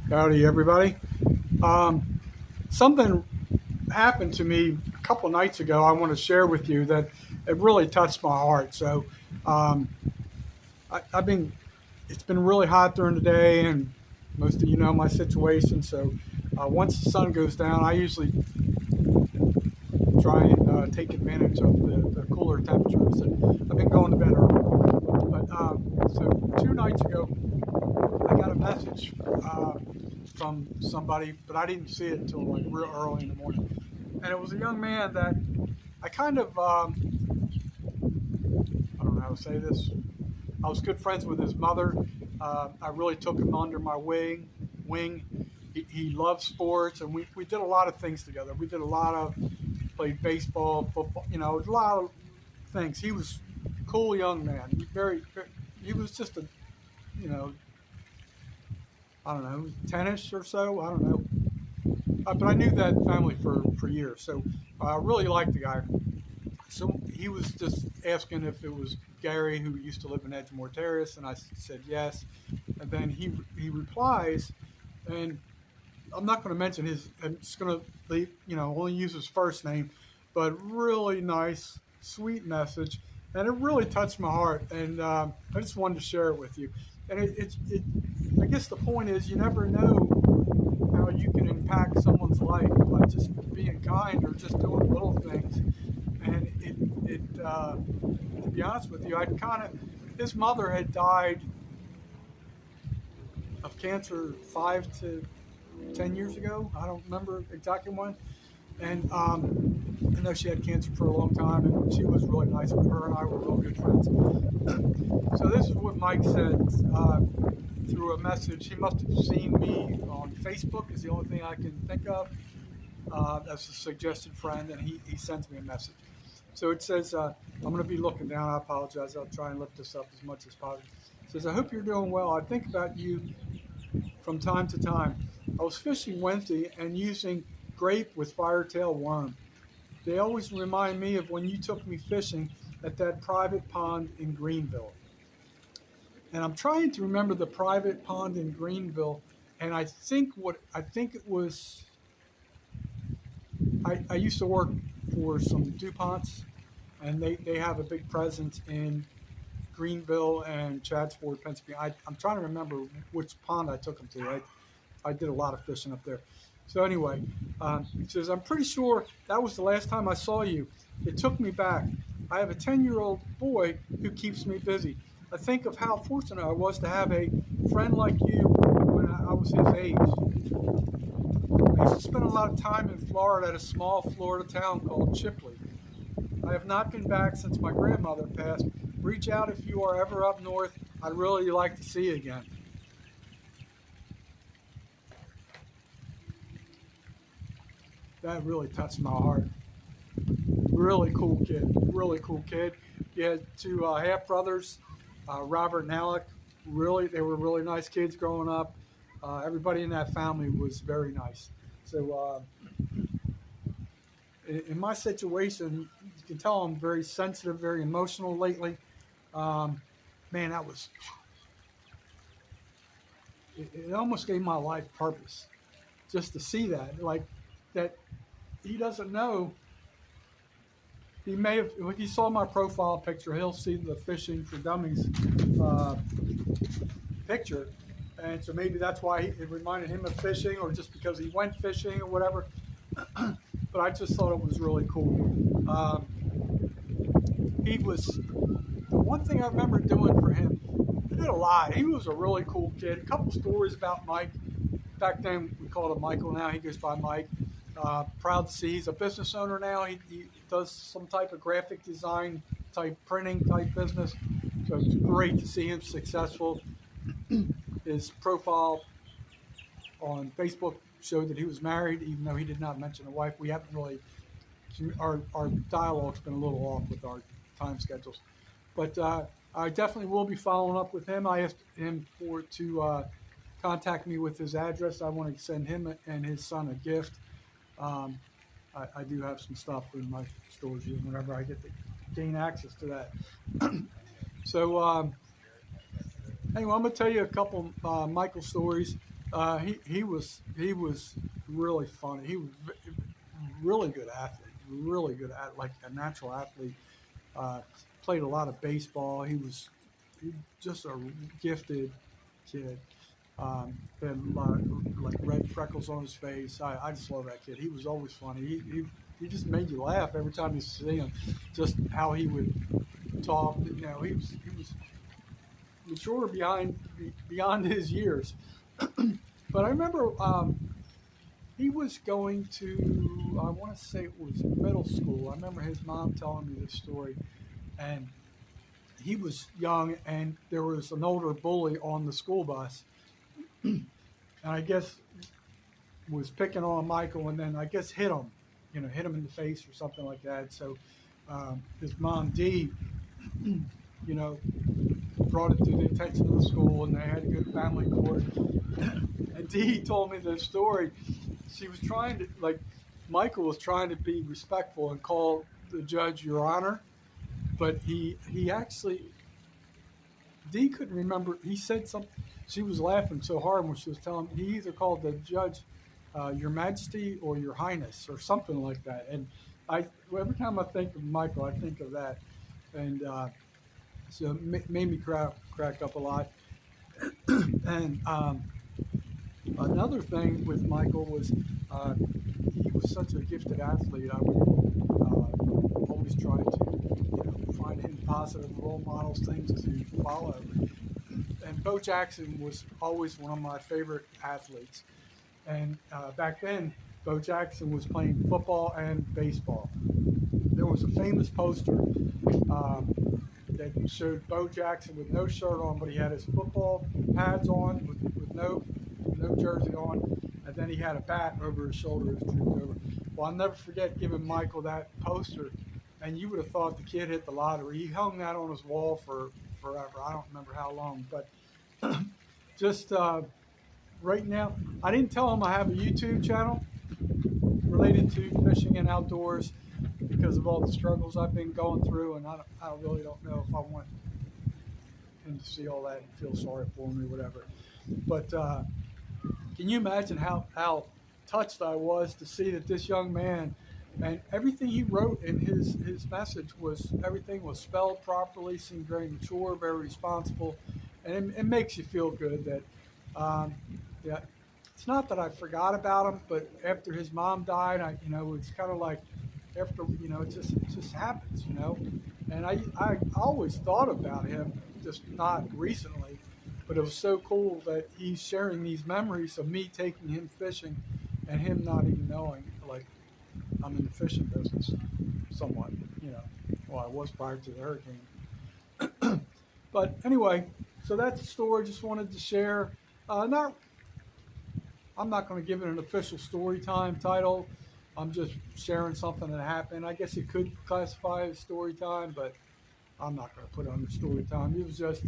Howdy, everybody. Um, Something happened to me a couple nights ago. I want to share with you that it really touched my heart. Um, I've been, it's been really hot during the day, and most of you know my situation. Once the sun goes down, I usually try and take advantage of the cooler temperatures. And I've been going to bed early. So 2 nights ago, I got a message from somebody, but I didn't see it until like real early in the morning. And it was a young man that I kind of, I don't know how to say this. I was good friends with his mother. I really took him under my wing. He loved sports, and we did a lot of things together. We did a lot of played baseball, football, a lot of things. He was a cool young man. He was just a, you know, I don't know, tennis or so. I don't know. But I knew that family for years. So I really liked the guy. So he was just asking if it was Gary who used to live in Edgemore Terrace, and I said yes. And then he replies, and I'm not going to mention his. I'm just going to leave, only use his first name, but really nice, sweet message, and it really touched my heart. And I just wanted to share it with you. And I guess the point is, you never know how you can impact someone's life by just being kind or just doing little things. And to be honest with you, his mother had died of cancer 5 to 10 years ago. I don't remember exactly when. And I know she had cancer for a long time, and she was really nice with her, and I were real good friends. So this is what Mike said through a message. He must have seen me on Facebook, is the only thing I can think of. As a suggested friend, and he sends me a message. So it says, I'm going to be looking down. I apologize. I'll try and lift this up as much as possible. It says, I hope you're doing well. I think about you from time to time. I was fishing Wednesday and using grape with firetail worm. They always remind me of when you took me fishing at that private pond in Greenville. And I'm trying to remember the private pond in Greenville. And I think it was, I used to work for some DuPonts, and they have a big presence in Greenville and Chadsford, Pennsylvania. I'm trying to remember which pond I took them to. I did a lot of fishing up there. So anyway, he says, I'm pretty sure that was the last time I saw you. It took me back. I have a 10-year-old boy who keeps me busy. I think of how fortunate I was to have a friend like you when I was his age. I used to spend a lot of time in Florida at a small Florida town called Chipley. I have not been back since my grandmother passed. Reach out if you are ever up north. I'd really like to see you again. That really touched my heart. Really cool kid. Really cool kid. He had two half brothers, Robert and Alec. They were really nice kids growing up. Everybody in that family was very nice. So in my situation, you can tell I'm very sensitive, very emotional lately. Um, Man, it almost gave my life purpose just to see that. Like, that he doesn't know. He may have, if he saw my profile picture, he'll see the Fishing for Dummies uh, picture. And so maybe that's why it reminded him of fishing, or just because he went fishing or whatever. But I just thought it was really cool. He was the one thing I remember doing for him. I did a lot. He was a really cool kid. A couple stories about Mike. Back then we called him Michael. Now he goes by Mike. Proud to see he's a business owner now. He does some type of graphic design type printing type business. So it's great to see him successful. His profile on Facebook showed that he was married, even though he did not mention a wife. We haven't really, our dialogue's been a little off with our time schedules. But I definitely will be following up with him. I asked him to contact me with his address. I want to send him and his son a gift. Um, I do have some stuff in my storage unit whenever I get to gain access to that. So anyway, I'm going to tell you a couple Michael stories. He was really funny. He was really good athlete, really good at like a natural athlete. Uh, Played a lot of baseball. He just a gifted kid. Had a lot of, like red freckles on his face. I just love that kid. He was always funny. He just made you laugh every time you see him. Just how he would talk. You know, he was mature beyond his years. But I remember he was going to, I want to say it was middle school. I remember his mom telling me this story, and he was young, and there was an older bully on the school bus, and I guess was picking on Michael, and then I guess hit him, hit him in the face or something like that. So his mom Dee, you know, brought it to the attention of the school, and they had a good family court. And Dee told me the story. She was trying to, like, Michael was trying to be respectful and call the judge Your Honor, but he actually, Dee couldn't remember. He said something. She was laughing so hard when she was telling him. He either called the judge Your Majesty or Your Highness or something like that. And every time I think of Michael, I think of that. And so it made me crack up a lot. And another thing with Michael was he was such a gifted athlete. I would always try to find him positive role models, things to follow. And Bo Jackson was always one of my favorite athletes. And back then, Bo Jackson was playing football and baseball. There was a famous poster that showed Bo Jackson with no shirt on, but he had his football pads on with no jersey on, and then he had a bat over his shoulder as drooped over. Well, I'll never forget giving Michael that poster, and you would have thought the kid hit the lottery. He hung that on his wall for forever. I don't remember how long, but just right now, I didn't tell him I have a YouTube channel related to fishing and outdoors because of all the struggles I've been going through, and I really don't know if I want him to see all that and feel sorry for me or whatever. But can you imagine how touched I was to see that this young man, and everything he wrote in his message everything was spelled properly, seemed very mature, very responsible, and it makes you feel good that, yeah, it's not that I forgot about him, but after his mom died, it's kind of like after, it just happens, and I always thought about him, just not recently, but it was so cool that he's sharing these memories of me taking him fishing and him not even knowing, like, I'm in the fishing business somewhat, well, I was prior to the hurricane. But anyway, so that's the story. Just wanted to share. I'm not going to give it an official story time title. I'm just sharing something that happened. I guess it could classify as story time, but I'm not going to put it under story time. It was just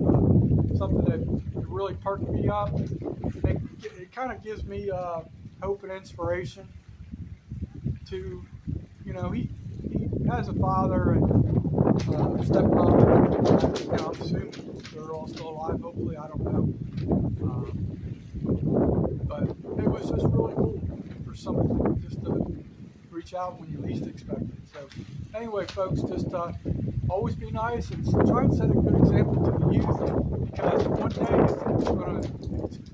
something that really perked me up. It kind of gives me hope and inspiration to, he has a father and stepfather. I assume they're all still alive. Hopefully, I don't know. But it was just really cool for somebody just to reach out when you least expect it. So anyway, folks, just always be nice and try and set a good example to the youth, because one day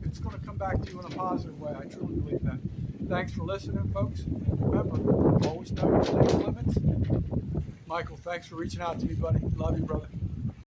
it's going to come back to you in a positive way. I truly believe that. Thanks for listening, folks. And remember, always know your limits. Michael, thanks for reaching out to me, buddy. Love you, brother.